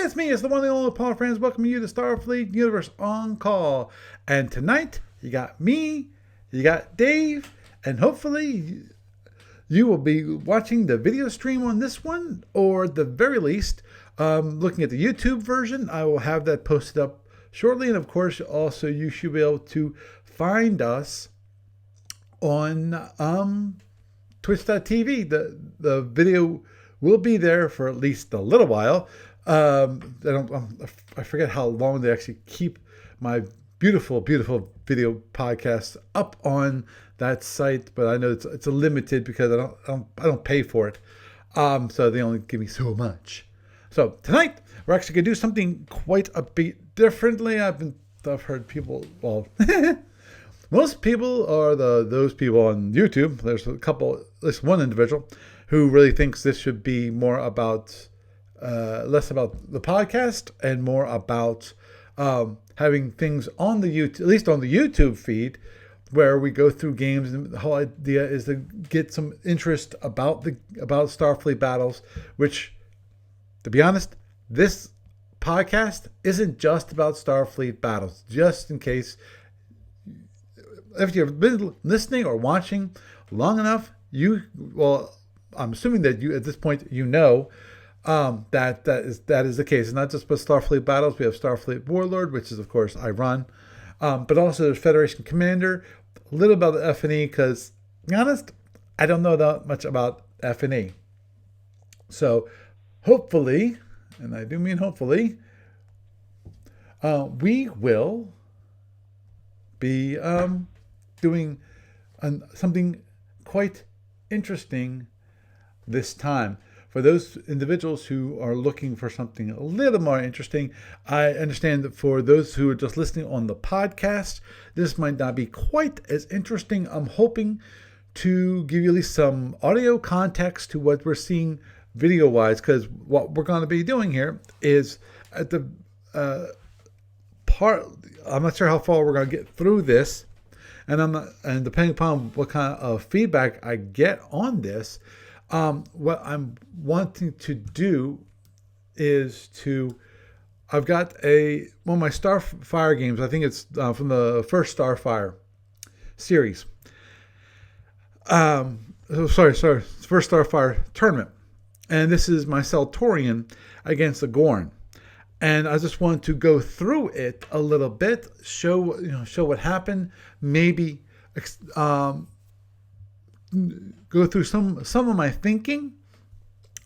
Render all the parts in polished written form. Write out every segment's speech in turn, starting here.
it's me. It's the one and only Paul Franz welcoming you to Starfleet Universe on Call. And tonight, you got me, you got Dave, and hopefully you will be watching the video stream on this one, or at the very least, looking at the YouTube version. I will have that posted up shortly. And of course, also you should be able to find us on twitch.tv. The video will be there for at least a little while. I forget how long they actually keep my beautiful video podcast up on that site, but I know it's a limited because I don't pay for it. So they only give me so much. So tonight we're actually gonna do something quite a bit differently. I've heard people, well, most people are those people on YouTube. There's a couple, at least one individual, who really thinks this should be more about, less about the podcast and more about having things on the YouTube, at least on the YouTube feed, where we go through games. And the whole idea is to get some interest about Starfleet battles, which, to be honest, this podcast isn't just about Starfleet battles. Just in case, if you've been listening or watching long enough, I'm assuming that you, at this point, you know that is the case. It's not just about Starfleet battles. We have Starfleet Warlord, which is, of course, I run. But also there's Federation Commander, a little about the F&E, because, to be honest, I don't know that much about F&E. So hopefully, and I do mean hopefully, we will be doing something quite interesting this time. For those individuals who are looking for something a little more interesting, I understand that for those who are just listening on the podcast, this might not be quite as interesting. I'm hoping to give you at least some audio context to what we're seeing video-wise, because what we're going to be doing here is at the part. I'm not sure how far we're going to get through this, and depending upon what kind of feedback I get on this. What I'm wanting to do is I've got one of my Starfire games. I think it's from the first Starfire series. First Starfire Tournament. And this is my Centaurian against the Gorn. And I just wanted to go through it a little bit, show what happened, maybe go through some of my thinking,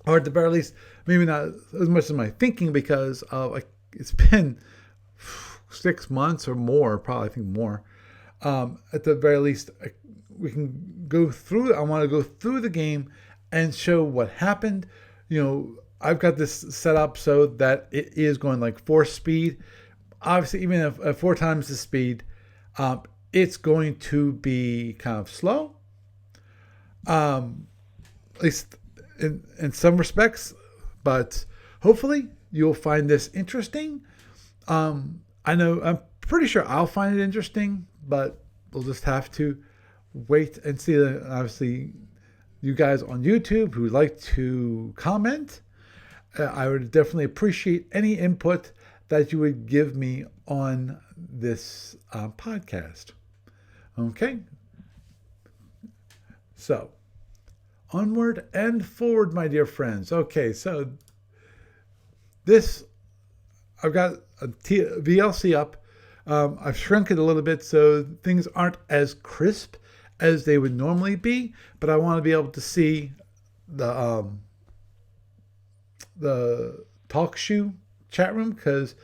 or at the very least, maybe not as much as my thinking, because it's been 6 months or more, probably I think more. At the very least, we can go through. I want to go through the game and show what happened. I've got this set up so that it is going like 4 speed. Obviously, even at 4 times the speed, it's going to be kind of slow. At least in some respects, but hopefully you'll find this interesting. I'm pretty sure I'll find it interesting, but we'll just have to wait and see. Obviously, you guys on YouTube who like to comment, I would definitely appreciate any input that you would give me on this podcast. Okay. So, onward and forward, my dear friends. Okay, so I've got a VLC up. I've shrunk it a little bit so things aren't as crisp as they would normally be, but I want to be able to see the talk shoe chat room, because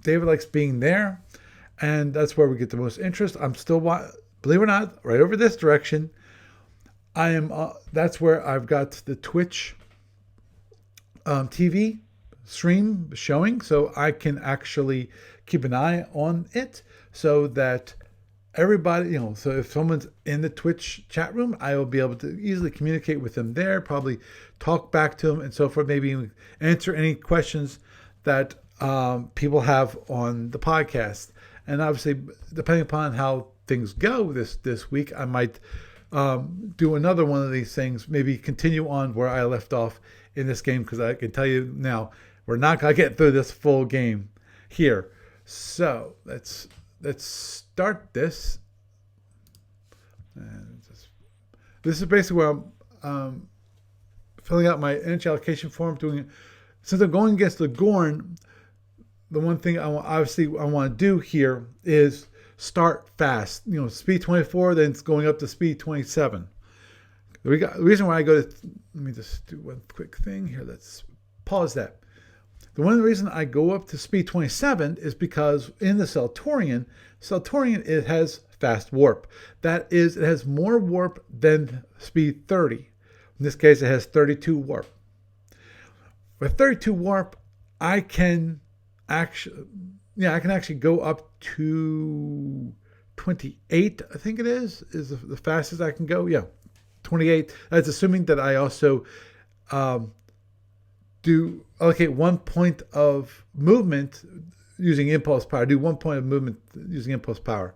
David likes being there, and that's where we get the most interest. I'm still, believe it or not, right over this direction. That's where I've got the Twitch TV stream showing, so I can actually keep an eye on it, so that everybody, so if someone's in the Twitch chat room, I will be able to easily communicate with them there, probably talk back to them and so forth, maybe answer any questions that people have on the podcast. And obviously, depending upon how things go this week, I might do another one of these things, maybe continue on where I left off in this game, because I can tell you now, We're not gonna get through this full game here. So let's start this. And this is basically where I'm filling out my energy allocation form. Since I'm going against the Gorn, the one thing I want to do here is start fast. Speed 24, then it's going up to speed 27. The reason why I go to, let me just do one quick thing here. Let's pause that. The one reason I go up to speed 27 is because in the Saltorian, it has fast warp. That is, it has more warp than speed 30. In this case, it has 32 warp. With 32 warp, I can actually go up to 28, I think it is the fastest I can go. Yeah, 28. That's assuming that I also do allocate 1 point of movement using impulse power. Do 1 point of movement using impulse power.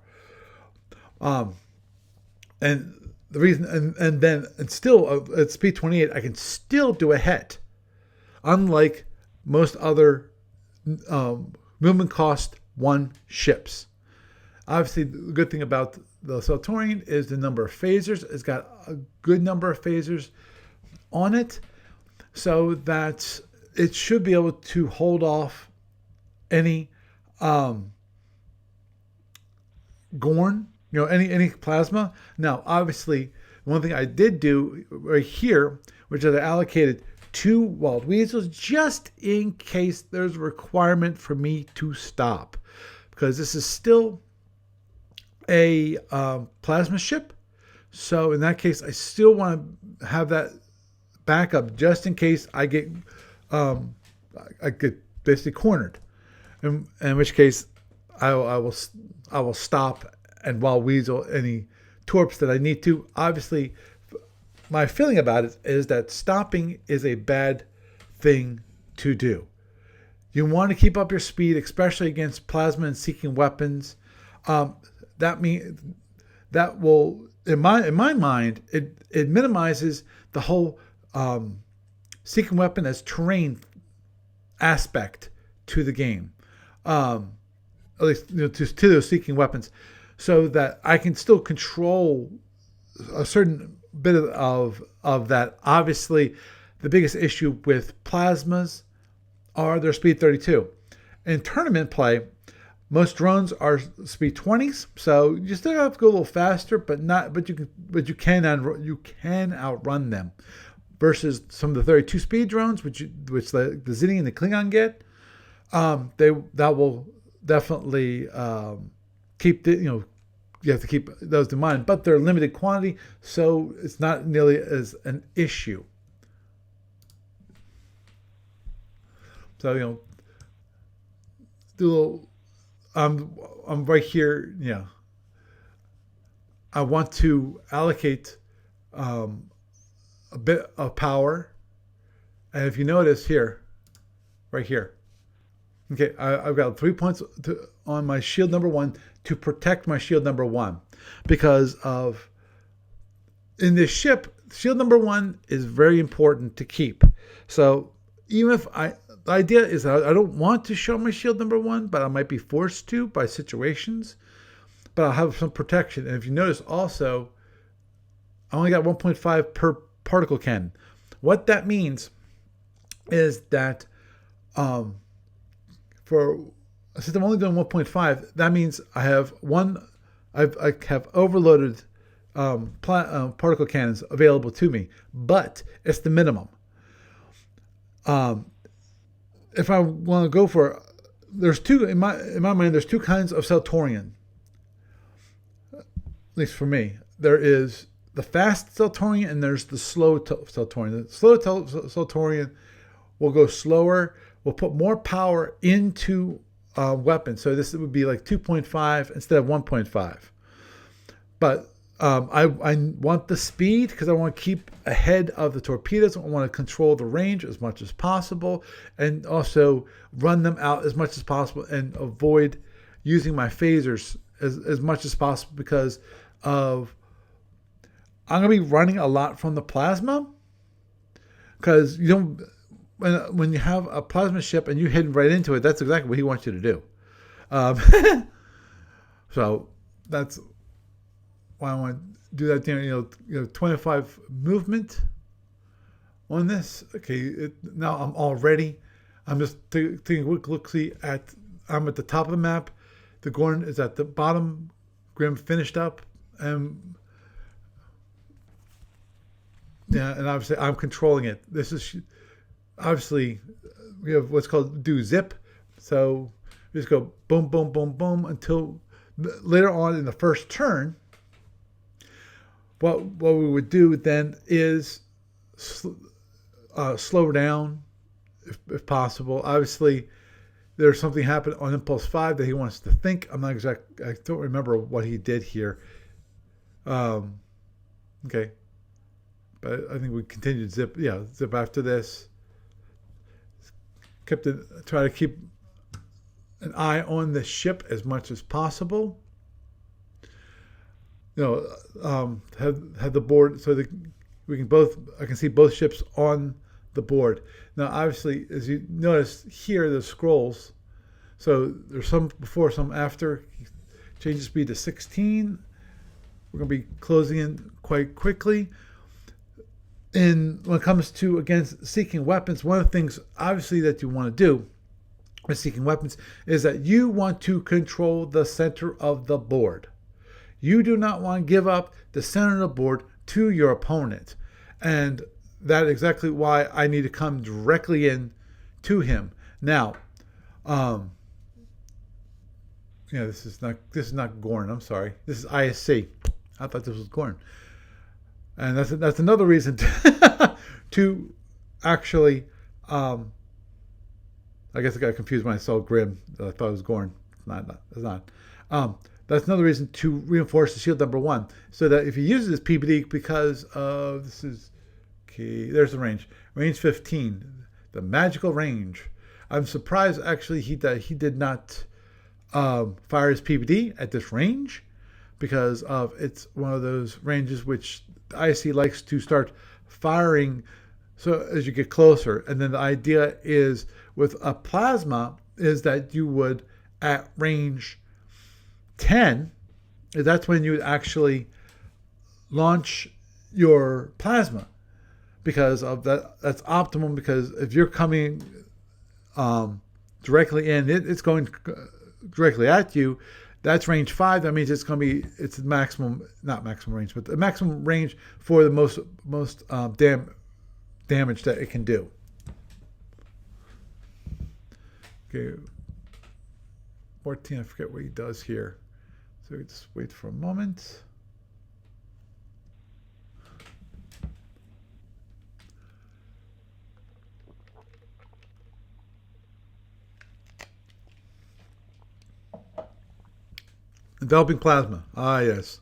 And the reason, and then it's still at speed 28, I can still do a het, unlike most other movement cost 1 ships. Obviously, the good thing about the Saltorian is the number of phasers. It's got a good number of phasers on it, so that it should be able to hold off any Gorn, any plasma. Now, obviously, one thing I did do right here, which is I allocated 2 wild weasels just in case there's a requirement for me to stop, because this is still a plasma ship. So in that case, I still want to have that backup just in case I get basically cornered. In which case, I will stop and wild weasel any torps that I need to. Obviously, my feeling about it is that stopping is a bad thing to do. You want to keep up your speed, especially against plasma and seeking weapons. That will, in my mind, it minimizes the whole seeking weapon as terrain aspect to the game. At least to those seeking weapons, so that I can still control a certain bit of that. Obviously, the biggest issue with plasmas are their speed 32. In tournament play, most drones are speed 20s, so you still have to go a little faster, but you can outrun them. Versus some of the 32 speed drones, which the Zinni and the Klingon get, that will definitely keep you have to keep those in mind, but they're limited quantity, so it's not nearly as an issue. So do a little. I'm right here. Yeah, I want to allocate a bit of power, and if you notice here, right here. Okay, I've got 3 points on my shield number 1 to protect my shield number 1, because of in this ship, shield number 1 is very important to keep. So even if the idea is that I don't want to show my shield number 1, but I might be forced to by situations, but I'll have some protection. And if you notice also, I only got 1.5 per particle cannon. What that means is that since I'm only doing 1.5, that means I have overloaded particle cannons available to me, but it's the minimum. If I want to go for, there's two in my mind. There's 2 kinds of Saltorian. At least for me, there is the fast Saltorian and there's the slow Saltorian. The slow Saltorian will go slower. Will put more power into weapons. So this would be like 2.5 instead of 1.5. But I want the speed because I want to keep ahead of the torpedoes. I want to control the range as much as possible and also run them out as much as possible and avoid using my phasers as much as possible, because I'm going to be running a lot from the plasma, because when you have a plasma ship and you hit right into it, that's exactly what he wants you to do. Um, so that's why I want to do that. 25 movement on this. Okay, now I'm all ready. I'm just taking a quick look-see at. I'm at the top of the map. The Gorn is at the bottom. Grim finished up, and and obviously I'm controlling it. This is obviously we have what's called do zip. So we just go boom, boom, boom, boom until later on in the first turn. What we would do then is slow down if possible. Obviously, there's something happened on Impulse 5 that he wants to think. I'm not exact. I don't remember what he did here. Okay. But I think we continued zip. Yeah, zip after this. Try to keep an eye on the ship as much as possible. Have the board so that we can both. I can see both ships on the board. Now, obviously, as you notice here, the scrolls. So there's some before, some after. Change the speed to 16. We're going to be closing in quite quickly. And when it comes to, again, seeking weapons, one of the things, obviously, that you want to do with seeking weapons is that you want to control the center of the board. You do not want to give up the center of the board to your opponent. And that is exactly why I need to come directly in to him. Now, this is not Gorn. I'm sorry. This is ISC. I thought this was Gorn. And that's another reason to actually, I guess I got confused when I saw Grim. I thought it was Gorn. It's not. That's another reason to reinforce the shield number 1, so that if he uses his PBD, because of this is okay. There's the range 15, the magical range. I'm surprised actually that he did not fire his PBD at this range, because of it's one of those ranges which the IC likes to start firing so as you get closer. And then the idea is with a plasma is that you would at range 10, that's when you would actually launch your plasma, because of that. That's optimum, because if you're coming directly in, it's going directly at you. That's range 5. That means it's maximum, not maximum range, but the maximum range for the most damage that it can do. Okay, 14. I forget what he does here. So we just wait for a moment. Enveloping plasma. Ah, yes.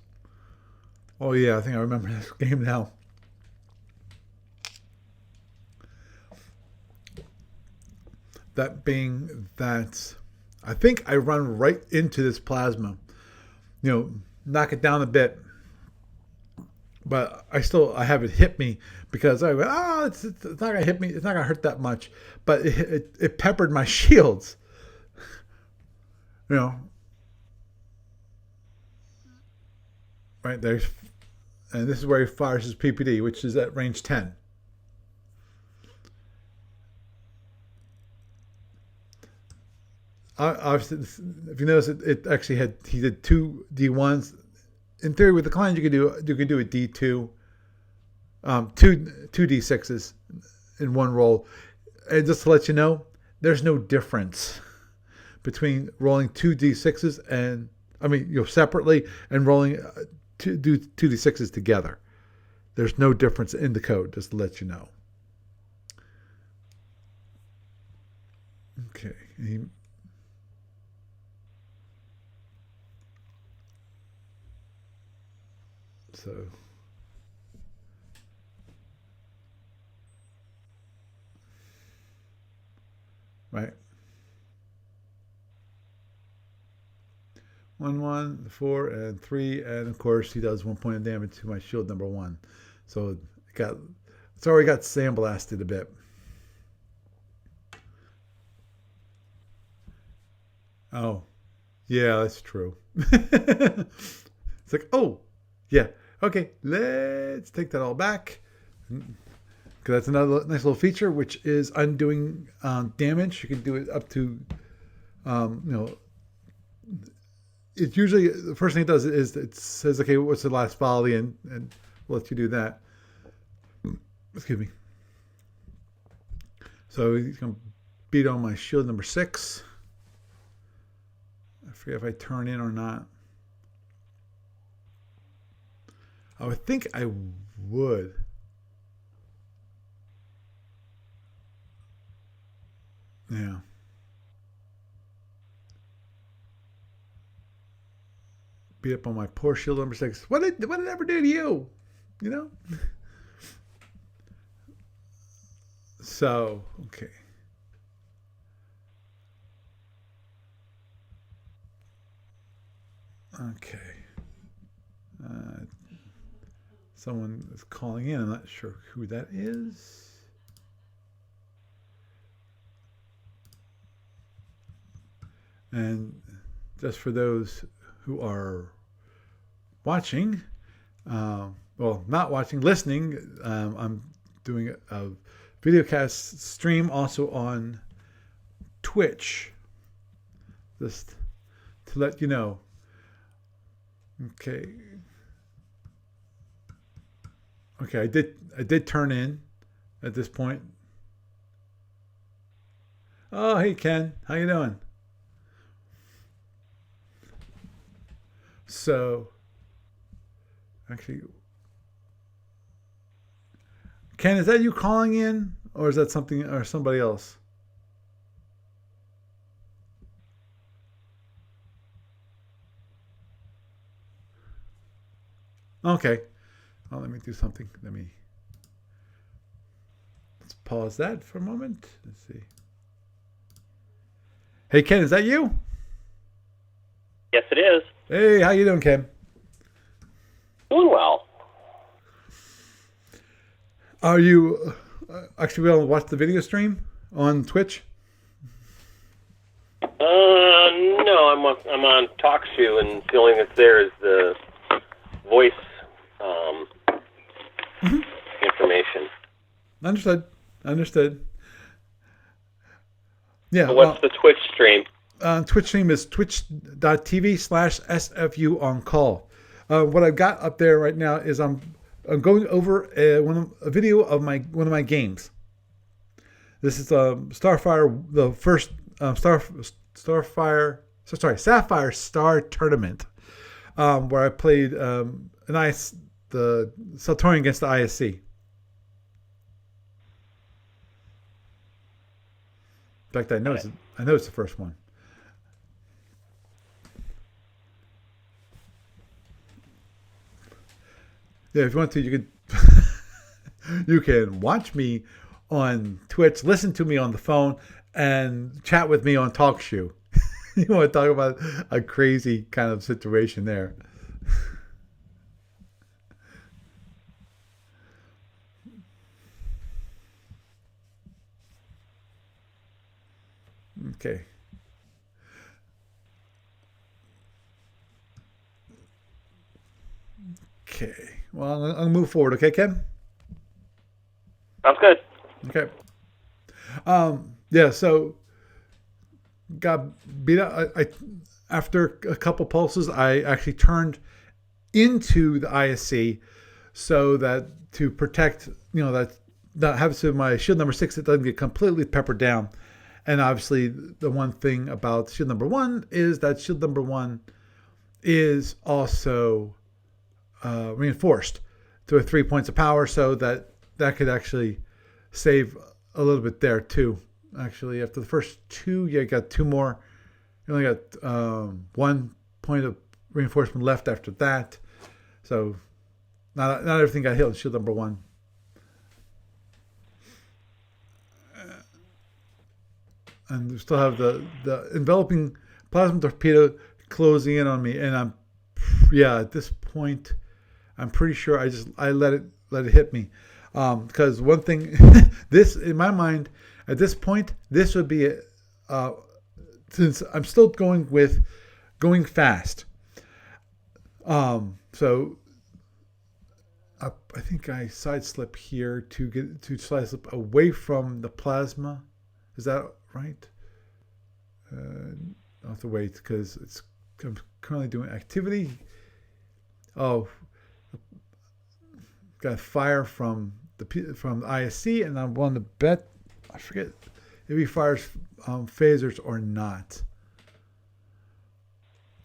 Oh, yeah, I think I remember this game now. That being that, I think I run right into this plasma. Knock it down a bit. But I have it hit me, because I went, it's not going to hit me. It's not going to hurt that much. But it peppered my shields. Right there, and this is where he fires his PPD, which is at range 10. Obviously, if you notice, it actually he did 2 D1s. In theory, with the client, you can do a D2, 2 D6s in one roll. And just to let you know, there's no difference between rolling 2 D6s separately, and rolling two 2d6s together. There's no difference in the code, just to let you know. Okay. So right. 1, 4, and 3, and of course he does 1 point of damage to my shield number 1. So it's already got sandblasted a bit. Oh, yeah, that's true. It's like, oh, yeah, okay, let's take that all back. Because that's another nice little feature, which is undoing damage. You can do it up to, you know, it usually, the first thing it does is it says, okay, what's the last volley, and lets you do that. Excuse me. So he's going to beat on my shield number 6. I forget if I turn in or not. I would think I would. Yeah. Beat up on my poor shield number 6. What did it ever do to you? You know? So, okay. Okay. Someone is calling in. I'm not sure who that is. And just for those who are watching, well, not watching, listening, I'm doing a videocast stream also on Twitch. Just to let you know. Okay. Okay, I did turn in at this point. Oh, hey Ken, how you doing? So, actually, Ken, is that you calling in, or is that something or somebody else? Okay. Well, let me do something. Let's pause that for a moment. Let's see. Hey, Ken, is that you? Yes, it is. Hey, how you doing, Ken? Doing well. Are you actually able to watch the video stream on Twitch? No, I'm on TalkShoe, and the only thing that's there is the voice information. Understood. Yeah. So what's the Twitch stream? Twitch stream is twitch.tv/SFU on call. What I've got up there right now is I'm going over a video of one of my games. This is Starfire, the first Sapphire Star Tournament, where I played the Saturn against the ISC. In fact, I know it's the first one. Yeah, if you want to, you can watch me on Twitch, listen to me on the phone, and chat with me on TalkShoe. You want to talk about a crazy kind of situation there. Okay. Okay. Well, I'm going to move forward. Okay, Ken? Sounds good. Okay. Yeah, so got beat up. I after a couple pulses, I actually turned into the ISC so that to protect, that happens to my shield number 6, it doesn't get completely peppered down. And obviously, the one thing about shield number 1 is that shield number 1 is also reinforced to 3 points of power, so that could actually save a little bit there too. Actually, after the first 2, you got 2 more. You only got 1 point of reinforcement left after that. So not everything got hit on shield number 1. And we still have the enveloping plasma torpedo closing in on me, and at this point, I'm pretty sure I let it hit me, because one thing, this in my mind at this point, this would be since I'm still going fast. So I think I side slip here to side slip away from the plasma. Is that right? I'll have to wait because I'm currently doing activity. Oh, got fire from the ISC, and I'm willing to bet, I forget if he fires phasers or not.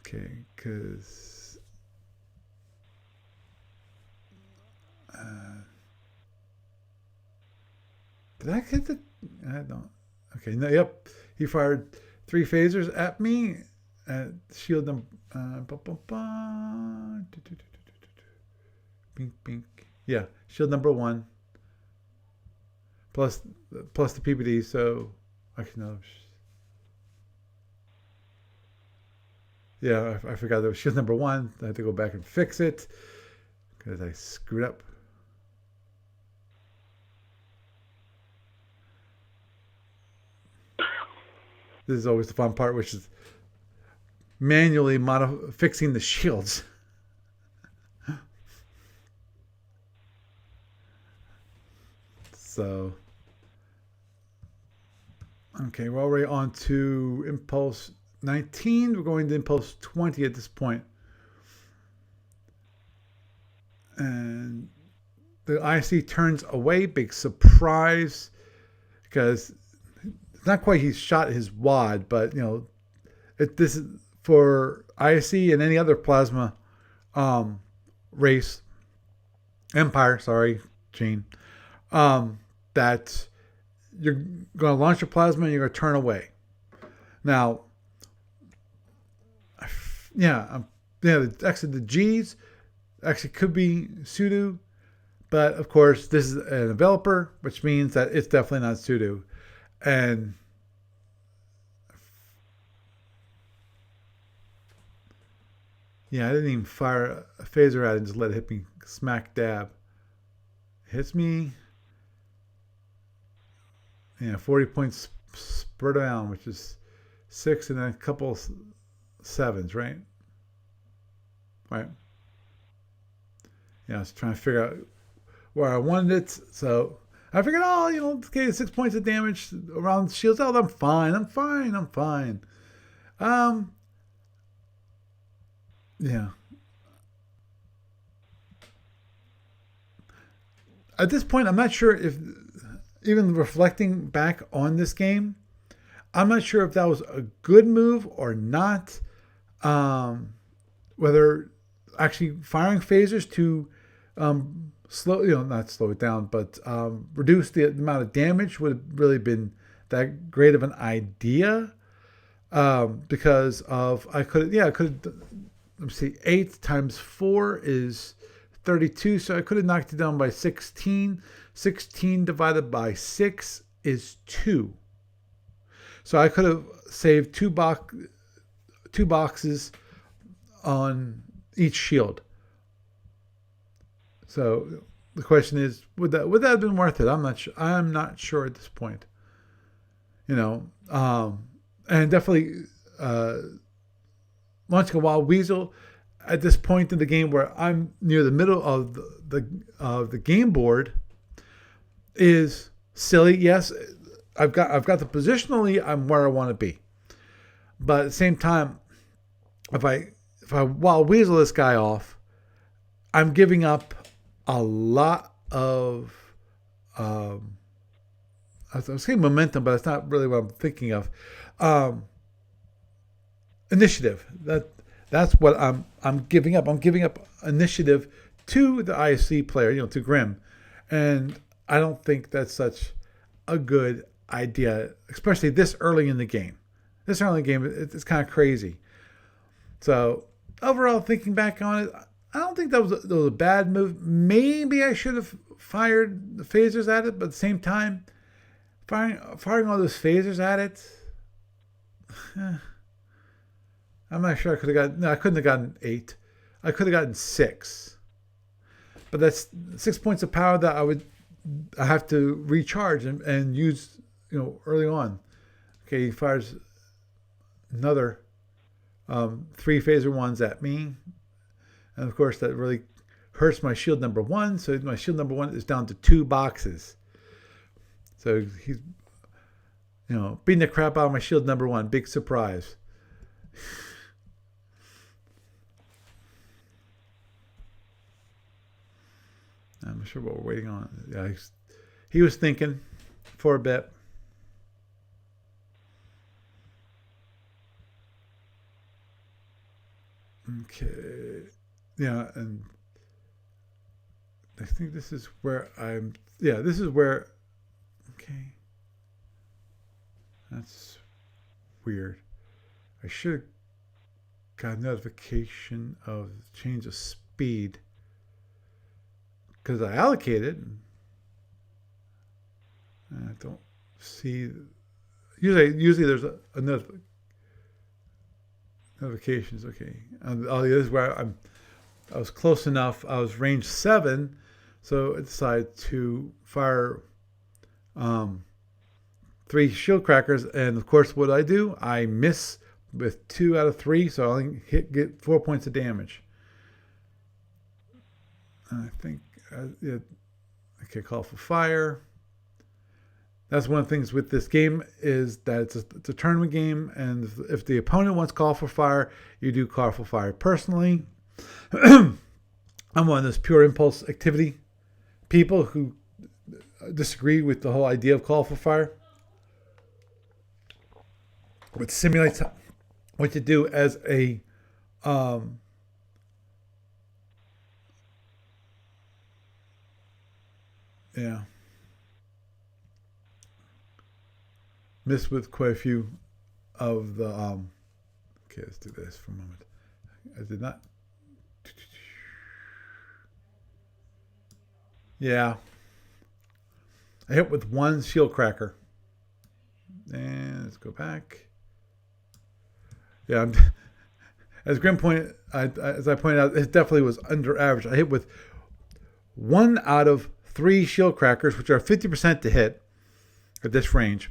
Okay, because did I get the? I don't. Okay, no, yep. He fired 3 phasers at me. Shield them. Bink, bink. Yeah, shield number 1. Plus the PPD, so actually no. Yeah, I forgot that was shield number 1. I had to go back and fix it because I screwed up. This is always the fun part, which is manually fixing the shields. So, okay, we're already on to Impulse 19. We're going to Impulse 20 at this point. And the IC turns away, big surprise, because it's not quite he's shot his wad, but this is for IC and any other plasma race, Empire, sorry, Gene, that you're going to launch your plasma and you're going to turn away. Now, the G's actually could be pseudo, but of course this is a developer, which means that it's definitely not pseudo. And yeah, I didn't even fire a phaser at it and just let it hit me smack dab. It hits me. 40 points spur down, which is 6 and then a couple 7s, right? Right. I was trying to figure out where I wanted it. So I figured, okay, 6 points of damage around shields. Oh, I'm fine. Yeah. At this point, I'm not sure if, even reflecting back on this game, I'm not sure if that was a good move or not. Whether actually firing phasers to not slow it down, but reduce the amount of damage would have really been that great of an idea. Because of I could let me see, 8 times 4 is 32, so I could have knocked it down by 16. 16 divided by 6 is 2. So I could have saved 2 boxes on each shield. So the question is, would that have been worth it? I'm not sure at this point. And definitely launching a Wild Weasel at this point in the game where I'm near the middle of the game board is silly. Yes, I've got the positionally I'm where I want to be, but at the same time, if I Wild Weasel this guy off, I'm giving up a lot of I was saying momentum, but it's not really what I'm thinking of. Initiative. That's what I'm giving up. I'm giving up initiative to the ISC player, to Grim, and I don't think that's such a good idea, especially this early in the game. This early in the game, it's kind of crazy. So overall, thinking back on it, I don't think that was a bad move. Maybe I should have fired the phasers at it, but at the same time, firing all those phasers at it, I'm not sure I could have gotten. No, I couldn't have gotten 8. I could have gotten 6. But that's 6 points of power that I have to recharge and use, early on. Okay, he fires another 3 phaser ones at me. And of course, that really hurts my shield number 1. So my shield number 1 is down to 2 boxes. So he's, beating the crap out of my shield number 1. Big surprise. I'm not sure what we're waiting on. Yeah, he was thinking for a bit. Okay. Yeah, and I think this is where this is where, okay. That's weird. I should have got a notification of change of speed because I allocated. I don't see. Usually there's a notifications. Okay. This is where I was close enough. I was range 7, so I decided to fire 3 shield crackers, and of course, what I do? I miss with 2 out of 3, so I only get 4 points of damage. I think, okay, call for fire. That's one of the things with this game is that it's a tournament game, and if the opponent wants call for fire, you do call for fire. Personally, I'm one of those pure impulse activity people who disagree with the whole idea of call for fire. Which simulates what you do as a missed with quite a few of the okay, let's do this for a moment. I did not. Yeah, I hit with 1 shield cracker, and let's go back. Yeah, as Grim pointed, as I pointed out, it definitely was under average. I hit with 1 out of 3 shield crackers, which are 50% to hit at this range,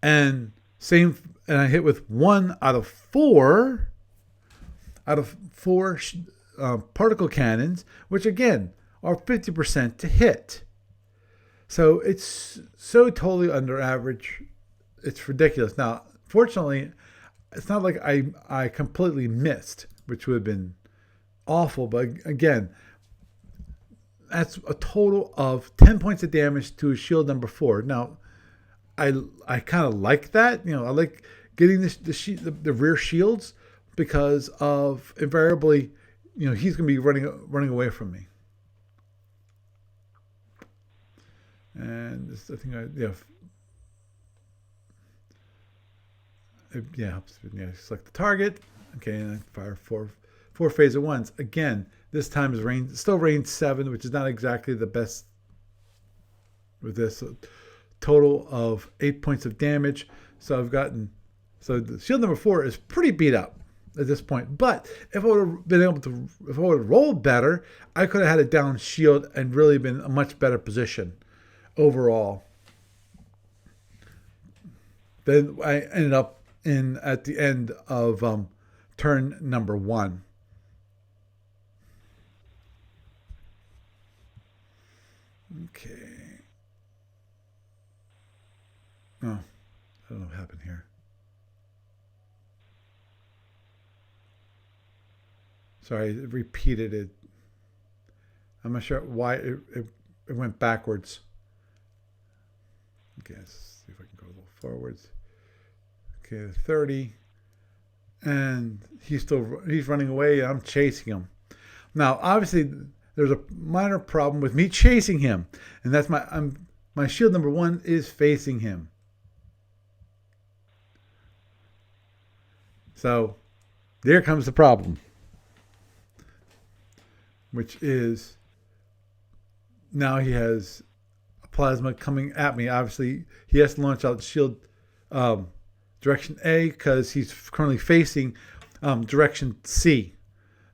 and I hit with 1 out of 4 particle cannons, which again are 50% to hit. So it's so totally under average. It's ridiculous. Now, fortunately, it's not like I completely missed, which would have been awful. But again, that's a total of 10 points of damage to shield number 4. Now, I kind of like that. I like getting the rear shields because of invariably, he's going to be running away from me. And this, I think select the target. Okay, and I fire 4 phaser ones. Again, this time is still range 7, which is not exactly the best with this. So, total of 8 points of damage. So the shield number 4 is pretty beat up at this point. But if I would have rolled better, I could have had a down shield and really been a much better position overall. Then I ended up at the end of turn number 1. Okay. Oh, I don't know what happened here. Sorry, it repeated it. I'm not sure why it went backwards. Okay, let's see if I can go a little forwards. Okay, 30. And he's running away, and I'm chasing him. Now, obviously, there's a minor problem with me chasing him. And that's my shield number 1 is facing him. So, there comes the problem. Which is, now he has a plasma coming at me. Obviously, he has to launch out the shield direction A because he's currently facing direction C.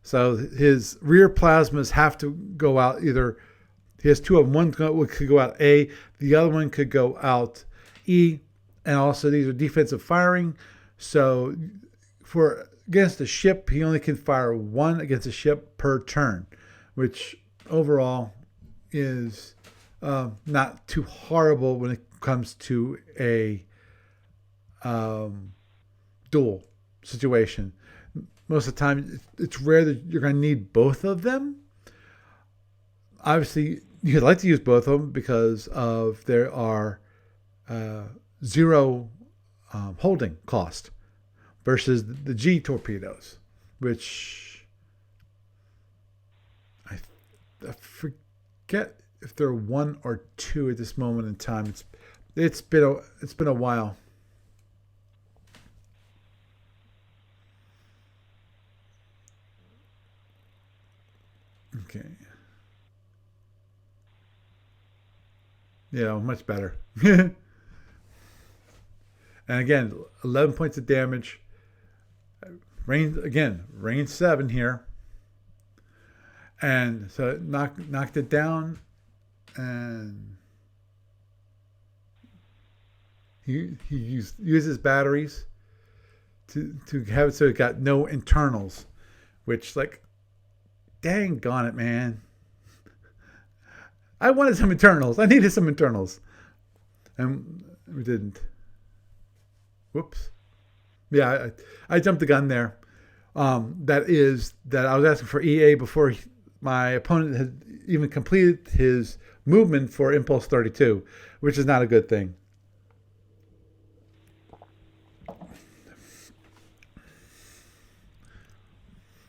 So his rear plasmas have to go out either. He has 2 of them. One could go out A. The other one could go out E. And also these are defensive firing. So for against a ship, he only can fire one against a ship per turn, which overall is not too horrible when it comes to a duel situation. Most of the time, it's rare that you're going to need both of them. Obviously, you'd like to use both of them because of there are zero holding cost versus the G torpedoes, which I forget if there are one or two at this moment in time. It's been a while. Okay. Yeah, much better. And again, 11 points of damage. Range 7 here. And so it knocked it down, and he uses batteries to have it so it got no internals, which, like, dang on it, man. I wanted some internals. I needed some internals. And we didn't. Whoops. Yeah, I jumped the gun there. That I was asking for EA before my opponent had even completed his movement for Impulse 32, which is not a good thing.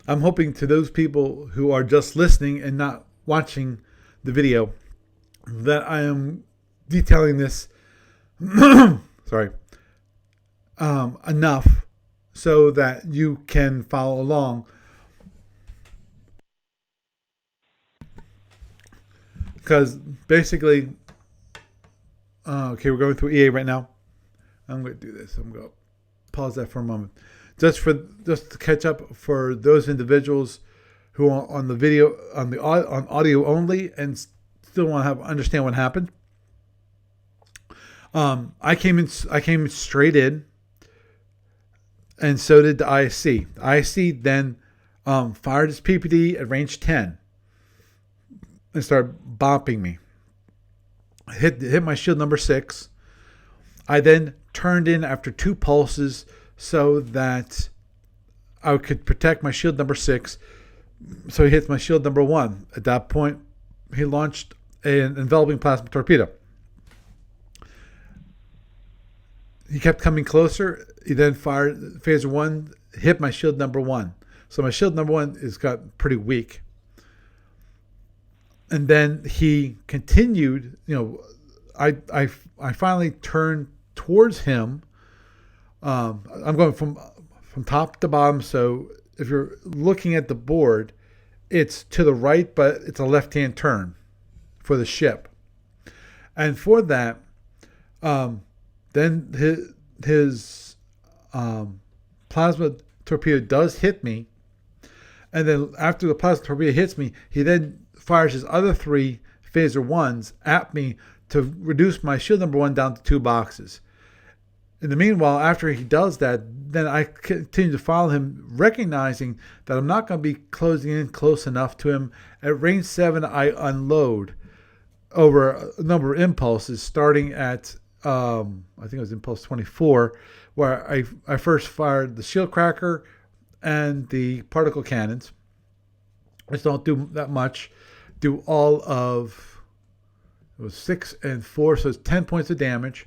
I'm hoping to those people who are just listening and not watching the video that I am detailing this sorry, enough so that you can follow along. Because basically, okay, we're going through EA right now. I'm going to do this. I'm going to pause that for a moment. Just to catch up for those individuals who are on the video, on audio only, and still want to understand what happened. I came straight in, and so did the ISC. The ISC then fired his PPD at range 10 and started bopping me. Hit my shield number 6. I then turned in after 2 pulses so that I could protect my shield number 6. So he hits my shield number 1. At that point, he launched an enveloping plasma torpedo. He kept coming closer. He then fired phaser 1, hit my shield number 1. So my shield number 1 is got pretty weak. And then he continued. I finally turned towards him. I'm going from top to bottom. So if you're looking at the board, it's to the right, but it's a left-hand turn for the ship. And for that, then his plasma torpedo does hit me. And then after the plasma torpedo hits me, he then fires his other 3 phaser 1s at me to reduce my shield number 1 down to 2 boxes. In the meanwhile, after he does that, then I continue to follow him, recognizing that I'm not going to be closing in close enough to him. At range 7, I unload over a number of impulses, starting at, I think it was impulse 24, where I first fired the shield cracker and the particle cannons, which don't do that much. Do all of, it was 6 and 4, so it's 10 points of damage.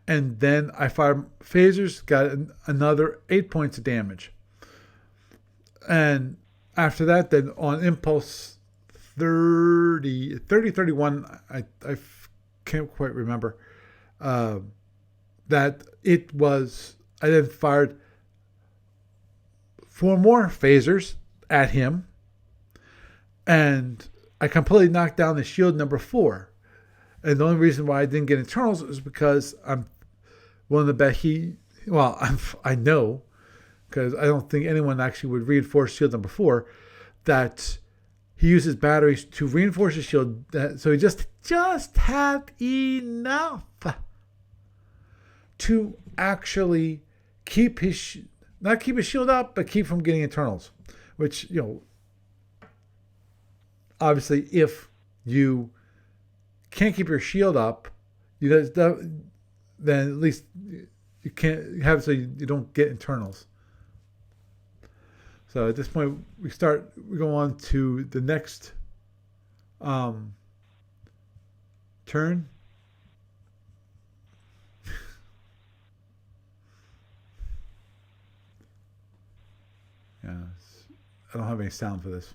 And then I fired phasers, got another 8 points of damage. And after that, then on impulse 31, I can't quite remember, that it was, I then fired 4 more phasers at him, and I completely knocked down the shield number 4. And the only reason why I didn't get internals is because I'm willing to bet I know, because I don't think anyone actually would reinforce shield number 4, that he uses batteries to reinforce his shield. So he just had enough to actually keep not keep his shield up, but keep from getting internals. Which, obviously, if you can't keep your shield up, then at least you can't have so you don't get internals. So at this point, we go on to the next turn. Yeah, I don't have any sound for this,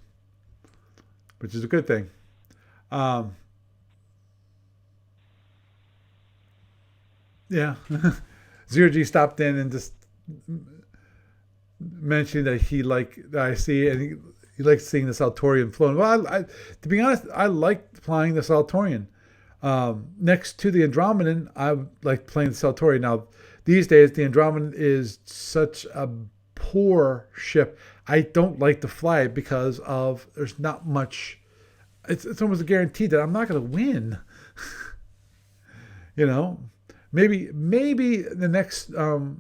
which is a good thing. Yeah, Zero G stopped in and just mentioned that I see, and he likes seeing the Saltorian flown. Well, to be honest, I like flying the Saltorian. Next to the Andromedan, I like playing the Saltorian. Now, these days, the Andromedan is such a poor ship. I don't like to fly it because there's not much. It's almost a guarantee that I'm not going to win. Maybe the next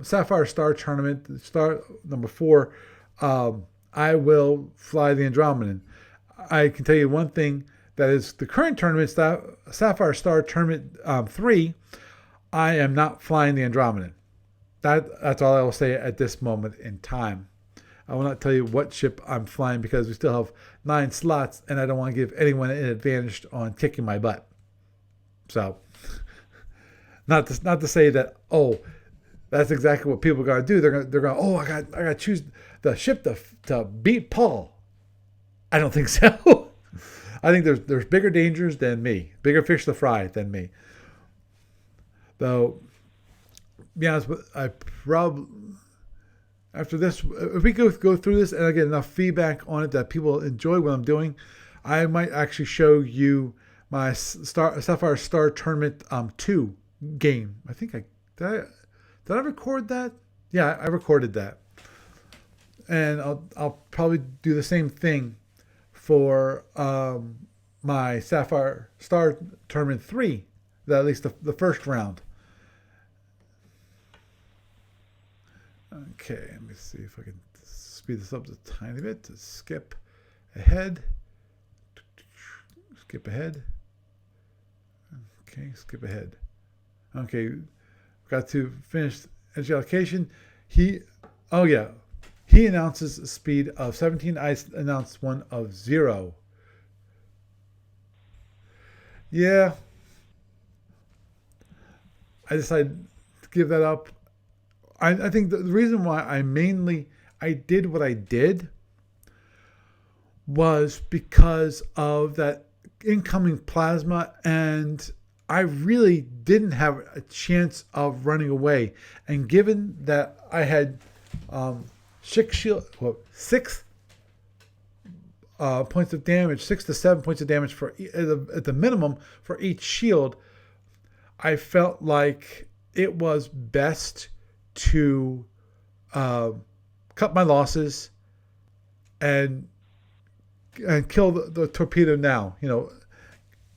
Sapphire Star Tournament, Star number 4, I will fly the Andromedan. I can tell you one thing, that is the current tournament, Sapphire Star Tournament 3, I am not flying the Andromedan. That's all I will say at this moment in time. I will not tell you what ship I'm flying because we still have 9 slots, and I don't want to give anyone an advantage on kicking my butt. So, not to say that, that's exactly what people are going to do. They're going, I got to choose the ship to beat Paul. I don't think so. I think there's bigger dangers than me, bigger fish to fry than me. Though, to be honest, I probably, after this, if we go through this and I get enough feedback on it that people enjoy what I'm doing, I might actually show you my Sapphire Star Tournament 2 game. I think did I record that? Yeah, I recorded that, and I'll probably do the same thing for my Sapphire Star Tournament 3, at least the first round. Okay, let me see if I can speed this up a tiny bit to skip ahead. Skip ahead. Okay, skip ahead. Okay, got to finish energy allocation. He announces a speed of 17. I announced one of 0. Yeah, I decided to give that up. I think the reason why I did what I did was because of that incoming plasma, and I really didn't have a chance of running away. And given that I had 6 points of damage, 6 to 7 points of damage at the minimum for each shield, I felt like it was best to cut my losses and kill the torpedo now.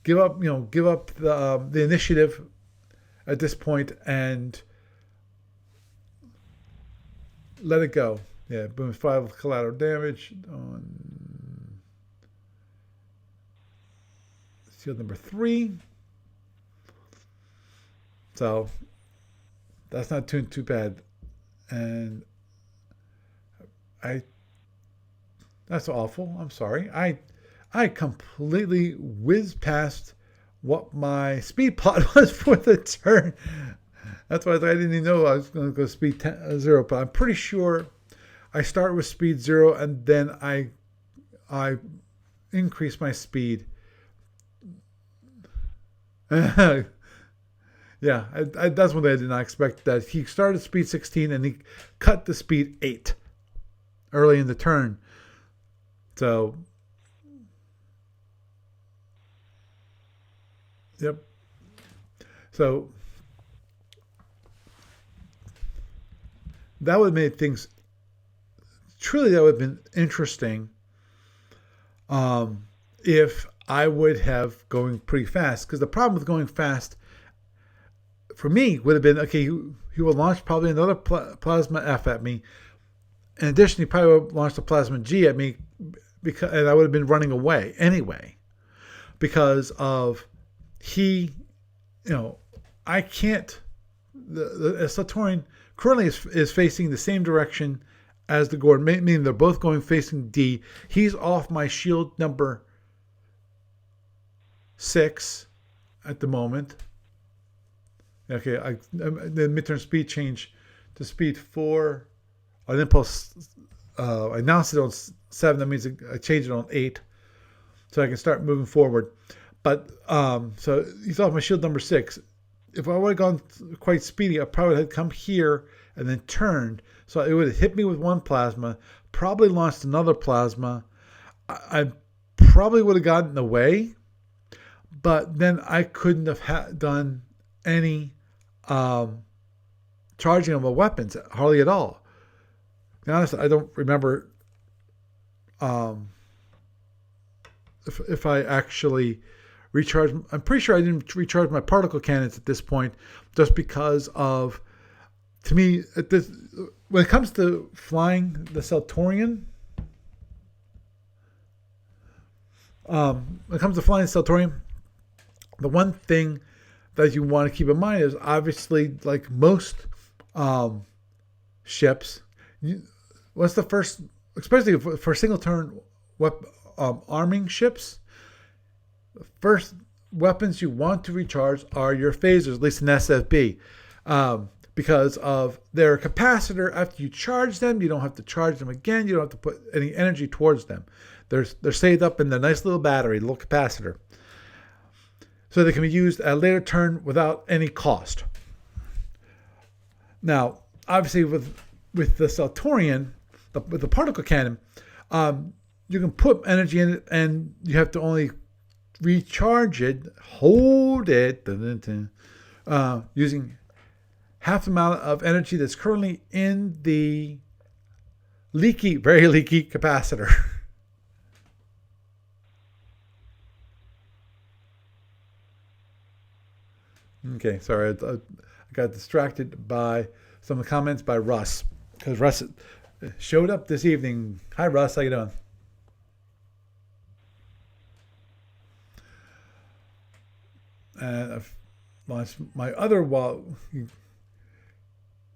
Give up the initiative at this point and let it go. Yeah, boom, 5 collateral damage on shield number 3. So that's not too bad. And that's awful. I'm sorry. I completely whizzed past what my speed plot was for the turn. That's why I didn't even know I was going to go speed 0. But I'm pretty sure I start with speed 0 and then I increase my speed. Yeah, that's one thing I did not expect. That he started speed 16 and he cut the speed 8 early in the turn. So, yep. So that would have made things truly. That would have been interesting. If I would have going pretty fast, because the problem with going fast for me would have been, okay, he will launch probably another plasma F at me. In addition, he probably would have launched a plasma G at me, and I would have been running away anyway, because of I can't. The Saturnian currently is facing the same direction as the Gordon, meaning they're both going facing D. He's off my shield number 6 at the moment. Okay, the midterm speed change to speed 4 on impulse. I announced it on 7. That means I changed it on 8, so I can start moving forward. But so he's off my shield number 6. If I would have gone quite speedy, I probably had come here and then turned. So it would have hit me with one plasma, probably launched another plasma. I probably would have gotten away, but then I couldn't have done any charging of my weapons, hardly at all. To be honest, I don't remember if I actually recharged. I'm pretty sure I didn't recharge my particle cannons at this point, just because of, to me, when it comes to flying the Celtorian, the one thing that you want to keep in mind is, obviously, like most ships, what's the first, especially for single turn arming ships, the first weapons you want to recharge are your phasers, at least in SFB, because of their capacitor. After you charge them, you don't have to charge them again. You don't have to put any energy towards them. They're saved up in the nice little battery, little capacitor, so they can be used at a later turn without any cost. Now, obviously, with the Celtorian, with the particle cannon, you can put energy in it, and you have to only recharge it, hold it, using half the amount of energy that's currently in the very leaky capacitor. Okay, sorry, I got distracted by some of the comments by Russ, because Russ showed up this evening. Hi, Russ, how you doing? And I've launched my other wall.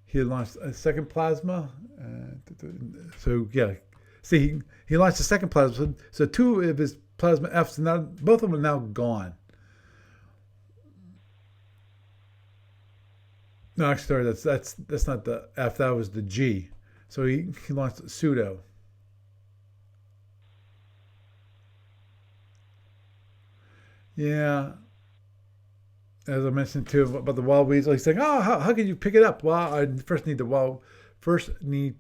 He launched a second plasma. So yeah, see, he launched a second plasma. So 2 of his plasma Fs, now both of them are now gone. No, actually, sorry, that's not the F. That was the G. So he launched a pseudo. Yeah. As I mentioned too about the wild weasel, he's saying, "Oh, how can you pick it up?" Well, I first need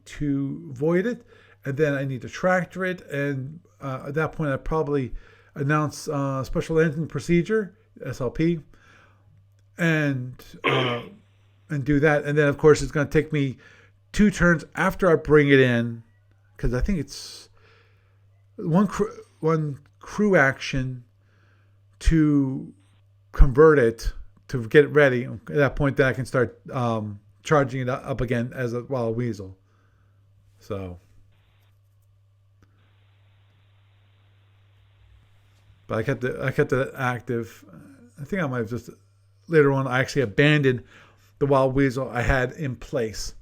to void it, and then I need to tractor it, and at that point, I probably announce special engine procedure (SLP), and do that, and then of course it's going to take me 2 turns after I bring it in, because I think it's one crew action to convert it, to get it ready. At that point, then I can start charging it up again as a wild weasel. So, but I kept it active. I think I might have just later on. I actually abandoned the wild weasel I had in place.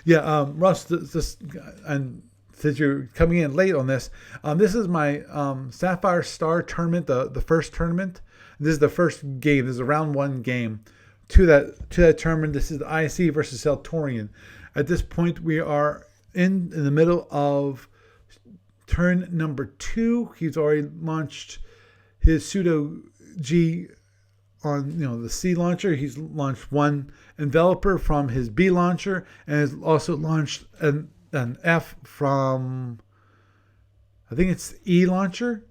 Yeah, Russ, and since you're coming in late on this, this is my Sapphire Star Tournament, the first tournament. This is the first game. This is a round 1 game to that tournament. This is the IC versus Celtorian. At this point, we are in the middle of turn number 2. He's already launched his pseudo G on the C launcher. He's launched 1 enveloper from his B launcher, and has also launched an F from, I think it's E launcher.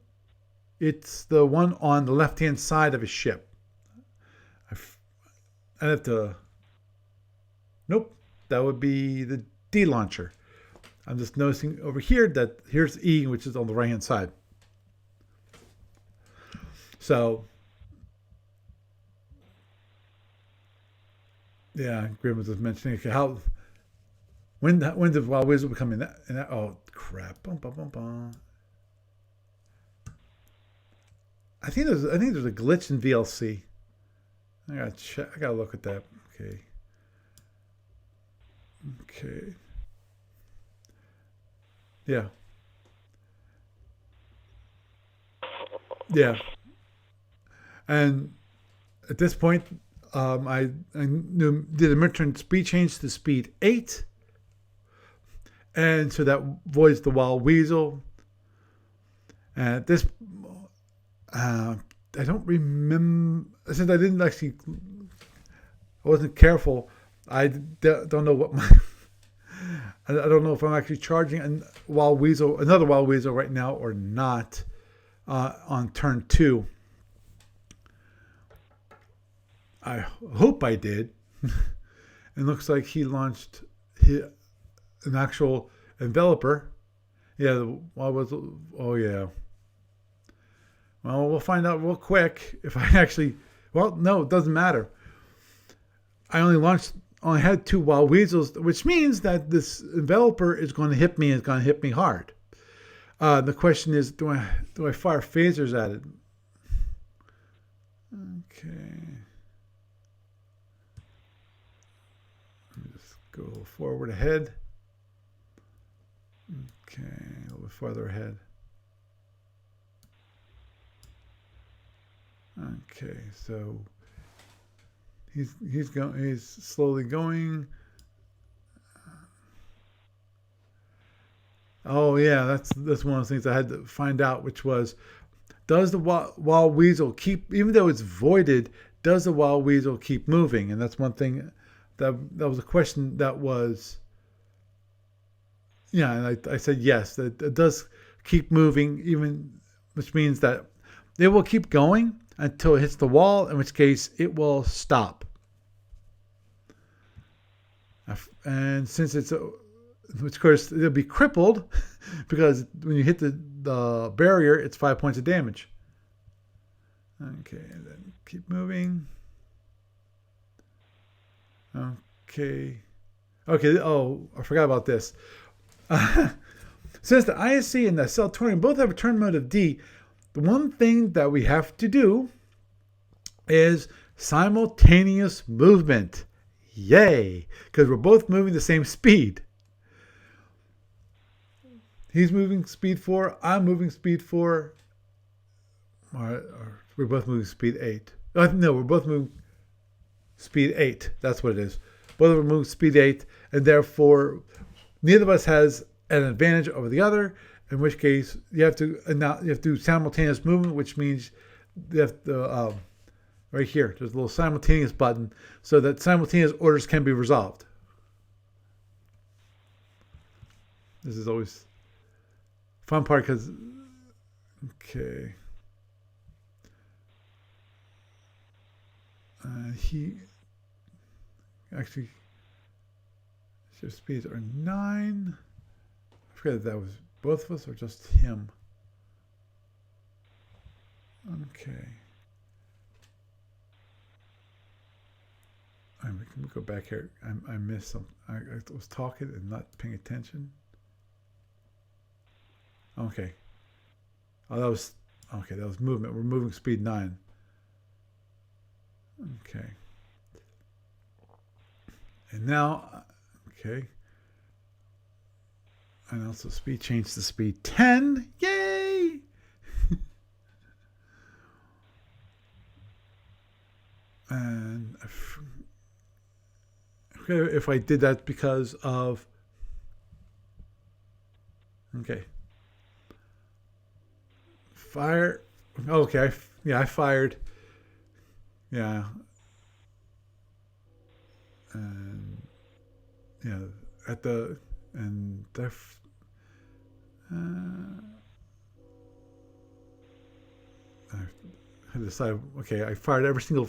It's the one on the left hand side of his ship. Nope, that would be the D launcher. I'm just noticing over here that here's E, which is on the right hand side. So, yeah, Grim was just mentioning, okay, when did Wild Weasel become in that? Oh crap! Bum, bum, bum, bum. I think there's a glitch in VLC. I gotta check. I gotta look at that. Okay. Okay. Yeah. Yeah. And at this point, I did a midterm speed change to speed 8. And so that avoids the Wild Weasel. And at this, I don't remember, since I didn't actually, I wasn't careful. I don't know what my, I don't know if I'm actually charging another Wild Weasel right now or not on turn 2. I hope I did. It looks like he launched an actual enveloper. Yeah, oh yeah. Well, we'll find out real quick if I actually, well, no, it doesn't matter. I only had 2 Wild Weasels, which means that this enveloper is going to hit me and it's going to hit me hard. The question is, do I fire phasers at it? Okay. Let me just go a little forward ahead. Okay, a little bit farther ahead. Okay, so he's slowly going. Oh yeah, that's one of the things I had to find out, which was, does the Wild Weasel keep, even though it's voided, does the Wild Weasel keep moving? And that's one thing that was a question that was, yeah, and I said yes, that it does keep moving, even, which means that it will keep going until it hits the wall, in which case it will stop. And since it's, which of course it'll be crippled, because when you hit the barrier, it's 5 points of damage. Okay, and then keep moving. Okay. Oh, I forgot about this. Since the ISC and the Cell Tournament both have a turn mode of D, the one thing that we have to do is simultaneous movement. Yay! Because we're both moving the same speed. He's moving speed 4. I'm moving speed 4. Or we're both moving speed 8. No, we're both moving speed 8. That's what it is. Both of us move speed 8, and therefore neither of us has an advantage over the other. In which case, you have to do simultaneous movement, which means you have to right here. There's a little simultaneous button, so that simultaneous orders can be resolved. This is always fun part because, okay, he actually, shift speeds are 9. I forget if that was both of us or just him. Okay. Let me go back here. I missed something. I was talking and not paying attention. Okay. Oh, that was movement. We're moving speed 9. Okay. And now, okay. And also speed change to speed 10. Yay! And if I did that because of, okay, fire. Okay, I fired. Yeah. And yeah, at the, and I decided, okay, I fired every single,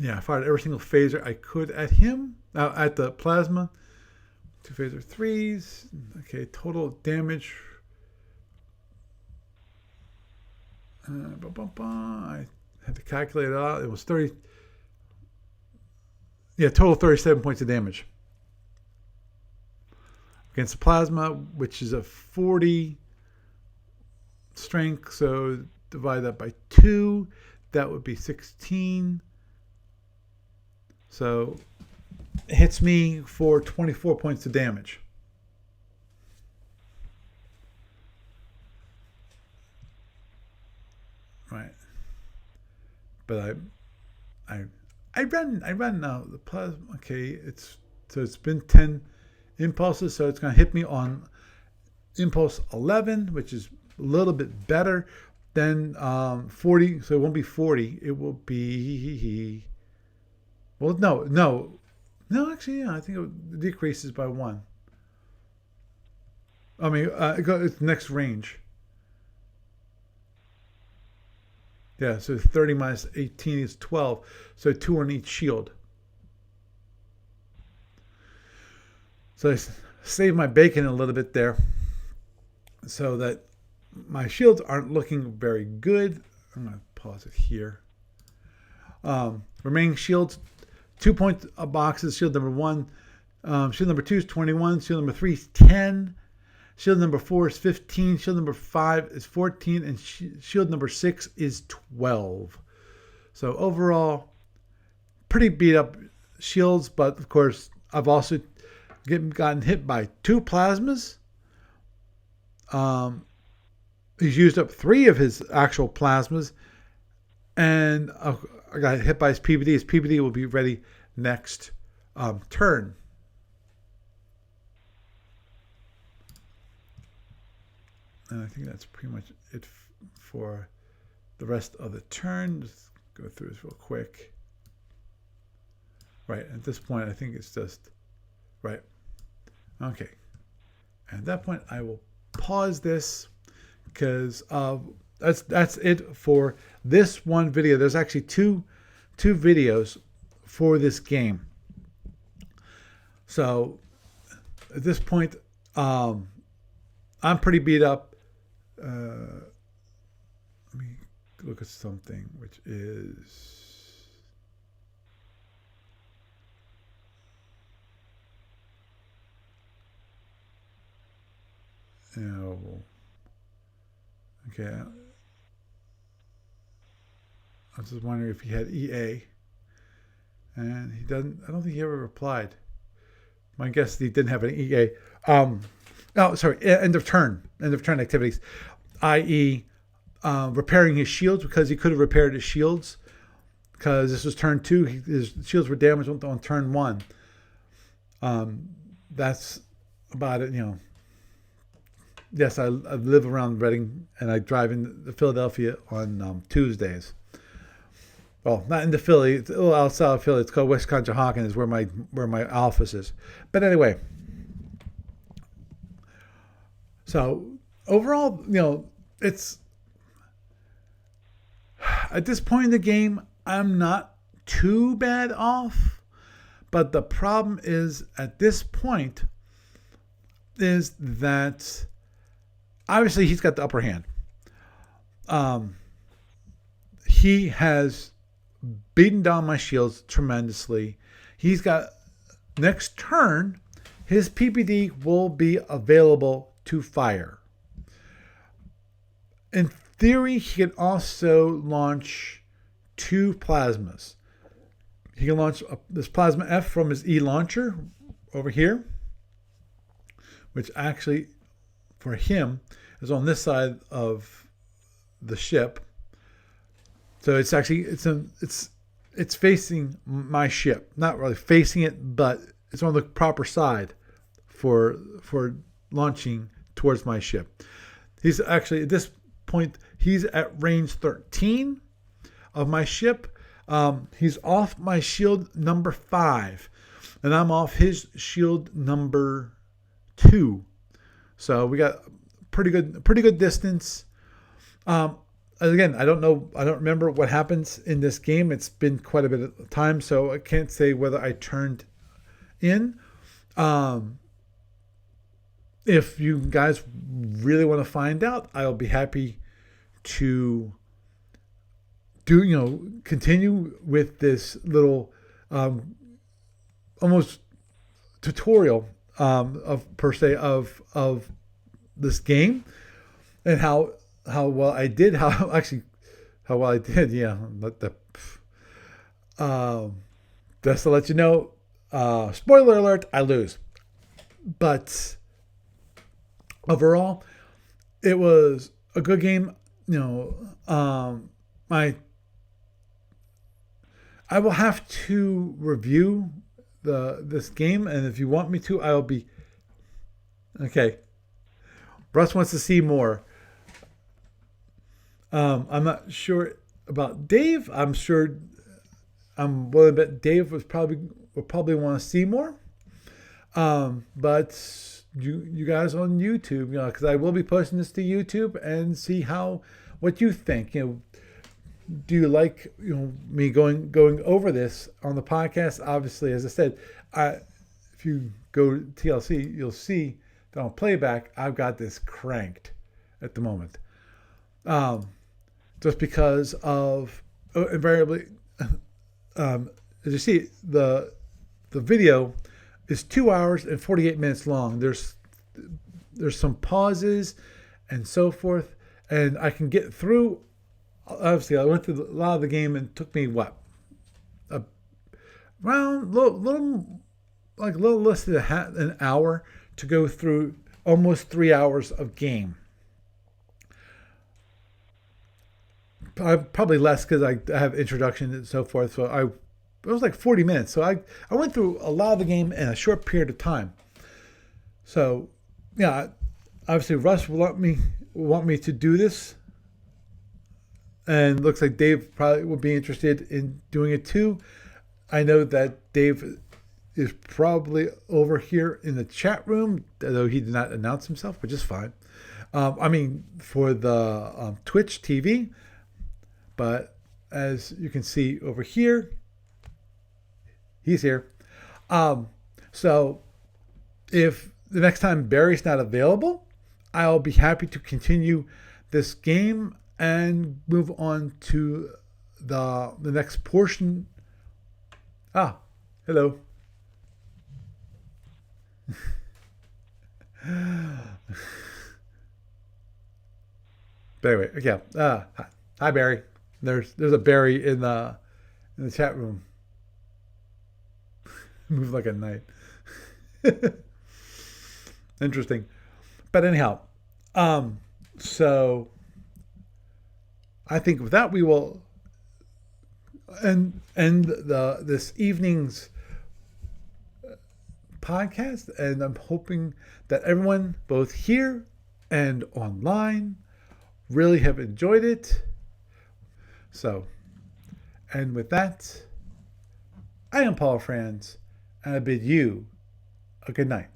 I fired every single phaser I could at him. Now at the plasma, 2 phaser 3s. Okay, total damage. I had to calculate it out. It was 30. Yeah, total 37 points of damage. Against the plasma, which is a 40 strength, so divide that by 2. That would be 16. So it hits me for 24 points of damage. Right. But I run now the plasma. Okay, it's been 10 impulses, so it's going to hit me on impulse 11, which is a little bit better than 40. So it won't be 40. It will be, well, no. Actually, yeah, I think it decreases by 1. I mean, it's next range. Yeah, so 30 minus 18 is 12. So 2 on each shield. So I saved my bacon a little bit there so that my shields aren't looking very good. I'm going to pause it here. Remaining shields, 2 point boxes. Shield number 1. Shield number 2 is 21. Shield number 3 is 10. Shield number 4 is 15. Shield number 5 is 14. And shield number 6 is 12. So overall, pretty beat up shields. But of course, I've also gotten hit by 2 plasmas. He's used up 3 of his actual plasmas. And I got hit by his PBD. His PBD will be ready next turn. And I think that's pretty much it for the rest of the turn. Just go through this real quick. Right, at this point, I think it's just, right. Okay. And at that point, I will pause this because that's it for this one video. There's actually two videos for this game. So at this point, I'm pretty beat up. Let me look at something, which is, okay. I was just wondering if he had EA, and he doesn't. I don't think he ever replied. My guess is he didn't have an EA. End of turn activities, i.e., repairing his shields, because he could have repaired his shields, because this was turn 2. His shields were damaged on turn 1. That's about it. Yes, I live around Reading, and I drive into Philadelphia on Tuesdays. Well, not into Philly. It's a little outside of Philly. It's called West Conshohocken, is where my office is. But anyway, so overall, it's at this point in the game, I'm not too bad off. But the problem is at this point is that obviously he's got the upper hand. He has beaten down my shields tremendously. He's got, next turn, his PPD will be available to fire. In theory, he can also launch 2 plasmas. He can launch this plasma F from his E launcher over here, which actually for him is on this side of the ship. So it's actually it's facing my ship, not really facing it, but it's on the proper side for launching towards my ship. He's actually at this point he's at range 13 of my ship. He's off my shield number 5, and I'm off his shield number 2. So we got pretty good distance. Again, I don't remember what happens in this game. It's been quite a bit of time, so I can't say whether I turned in. If you guys really want to find out, I'll be happy to continue with this little almost tutorial of this game, and how well I did, how well I did. Yeah, just to let you know, spoiler alert, I lose. But overall, it was a good game. I will have to review this game, and if you want me to, I'll be okay. Russ wants to see more. I'm not sure about Dave. I'm willing to bet Dave will probably want to see more. But you guys on YouTube, because I will be posting this to YouTube and see what you think. Do you like me going over this on the podcast? Obviously, as I said, if you go to TLC, you'll see that on playback I've got this cranked at the moment, just because of invariably. As you see, the video is 2 hours and 48 minutes long. There's some pauses and so forth, and I can get through. Obviously, I went through a lot of the game, and it took me around little less than an hour to go through almost 3 hours of game. Probably less because I have introduction and so forth. So it was like 40 minutes. So I went through a lot of the game in a short period of time. So yeah, obviously Russ will want me to do this, and looks like Dave probably will be interested in doing it too. I know that Dave is probably over here in the chat room, though he did not announce himself, which is fine. For the Twitch TV. But as you can see over here, he's here. So if the next time Barry's not available, I'll be happy to continue this game and move on to the next portion. Hello. But anyway, yeah. Hi, Barry. There's a Barry in the chat room. Moves like a knight. Interesting. But anyhow, so I think with that we will end this evening's podcast, and I'm hoping that everyone both here and online really have enjoyed it. So, and with that, I am Paul Franz, and I bid you a good night.